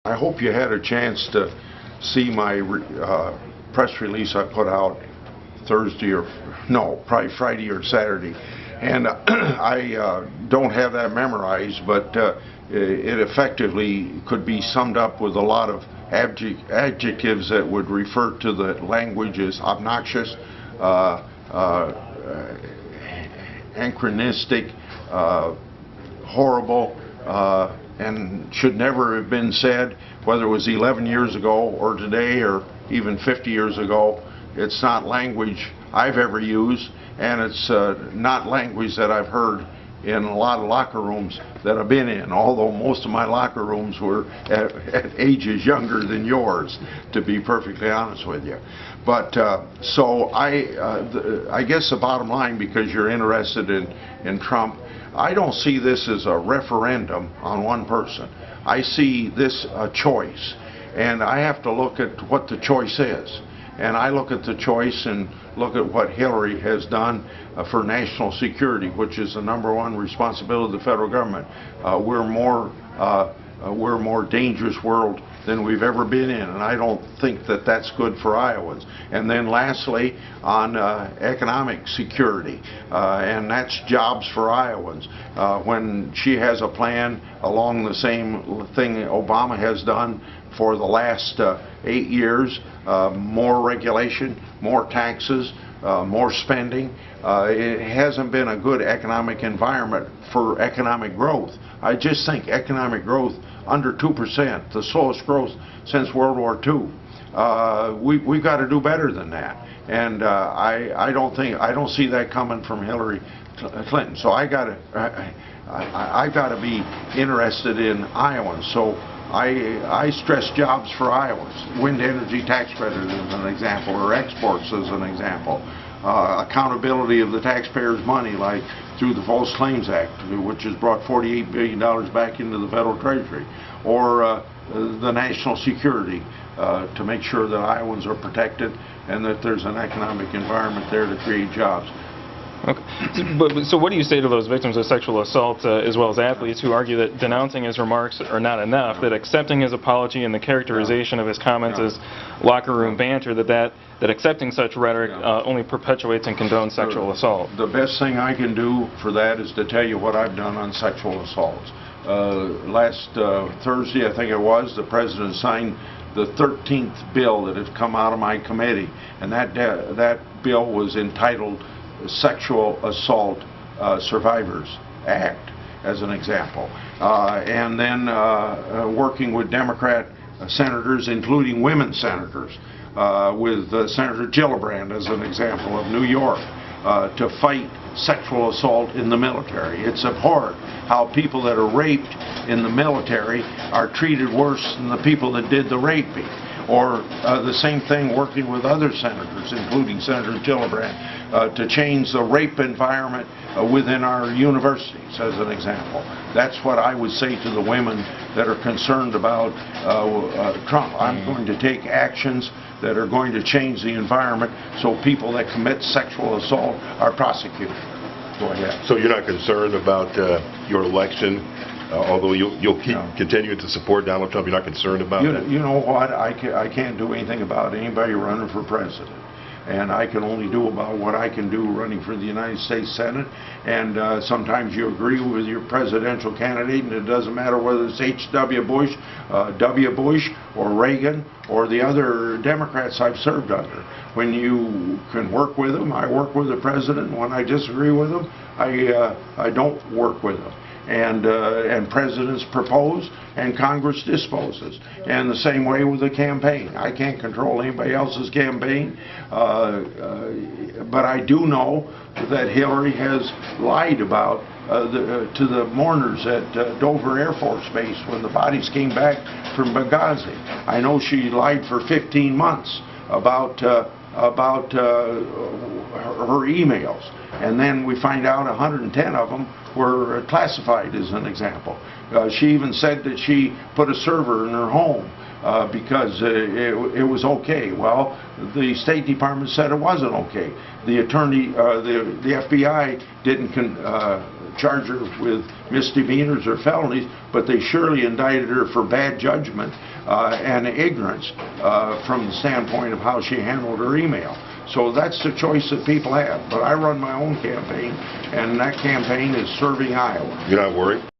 I hope you had a chance to see my press release I put out Thursday or no, probably Friday or Saturday, and I don't have that memorized, but it effectively could be summed up with a lot of adjectives that would refer to the language as obnoxious, anachronistic, horrible, and should never have been said, whether it was 11 years ago or today or even 50 years ago. It's not language I've ever used, and it's not language that I've heard in a lot of locker rooms that I've been in, although most of my locker rooms were at ages younger than yours, to be perfectly honest with you. But so I guess the bottom line, because you're interested in Trump, I don't see this as a referendum on one person. I see this a choice, and I have to look at what the choice is. And I look at the choice and look at what Hillary has done for national security, which is the #1 responsibility of the federal government. We're a more dangerous world than we've ever been in, and I don't think that that's good for Iowans. And then lastly, on economic security, and that's jobs for Iowans. When she has a plan along the same thing Obama has done for the last 8 years, more regulation, more taxes, more spending. It hasn't been a good economic environment for economic growth. I just think economic growth under 2%, the slowest growth since World War II. We've got to do better than that, and I don't see that coming from Hillary Clinton. So I've got to be interested in Iowans. So I stress jobs for Iowans. Wind energy tax credit as an example, or exports as an example. Accountability of the taxpayers' money, like through the False Claims Act, which has brought $48 billion back into the federal treasury, or the national security, to make sure that Iowans are protected and that there's an economic environment there to create jobs. Okay. So what do you say to those victims of sexual assault, as well as athletes, who argue that denouncing his remarks are not enough, that accepting his apology and the characterization of his comments as locker room banter, that accepting such rhetoric only perpetuates and condones sexual assault? The best thing I can do for that is to tell you what I've done on sexual assaults. Last Thursday, I think it was, the President signed the 13th bill that had come out of my committee, and that bill was entitled Sexual Assault Survivors Act, as an example. And then working with Democrat senators, including women senators, with Senator Gillibrand as an example of New York, to fight sexual assault in the military. It's abhorrent how people that are raped in the military are treated worse than the people that did the raping. Or the same thing working with other senators, including Senator Gillibrand, to change the rape environment within our universities, as an example. That's what I would say to the women that are concerned about Trump. I'm going to take actions that are going to change the environment so people that commit sexual assault are prosecuted. Go ahead. So you're not concerned about your election? Although you'll keep continuing to support Donald Trump, you're not concerned about that? You know what? I can't do anything about anybody running for president. And I can only do about what I can do running for the United States Senate. And sometimes you agree with your presidential candidate, and it doesn't matter whether it's H.W. Bush, W. Bush, or Reagan, or the other Democrats I've served under. When you can work with them, I work with the president. When I disagree with them, I don't work with them. And presidents propose and Congress disposes. And the same way with the campaign. I can't control anybody else's campaign, but I do know that Hillary has lied about to the mourners at Dover Air Force Base when the bodies came back from Benghazi. I know she lied for 15 months about her emails, and then we find out 110 of them were classified, as an example. She even said that she put a server in her home because it was okay. Well, the State Department said it wasn't okay. The FBI didn't charge her with misdemeanors or felonies, but they surely indicted her for bad judgment and ignorance from the standpoint of how she handled her email. So that's the choice that people have. But I run my own campaign, and that campaign is serving Iowa. You're not worried?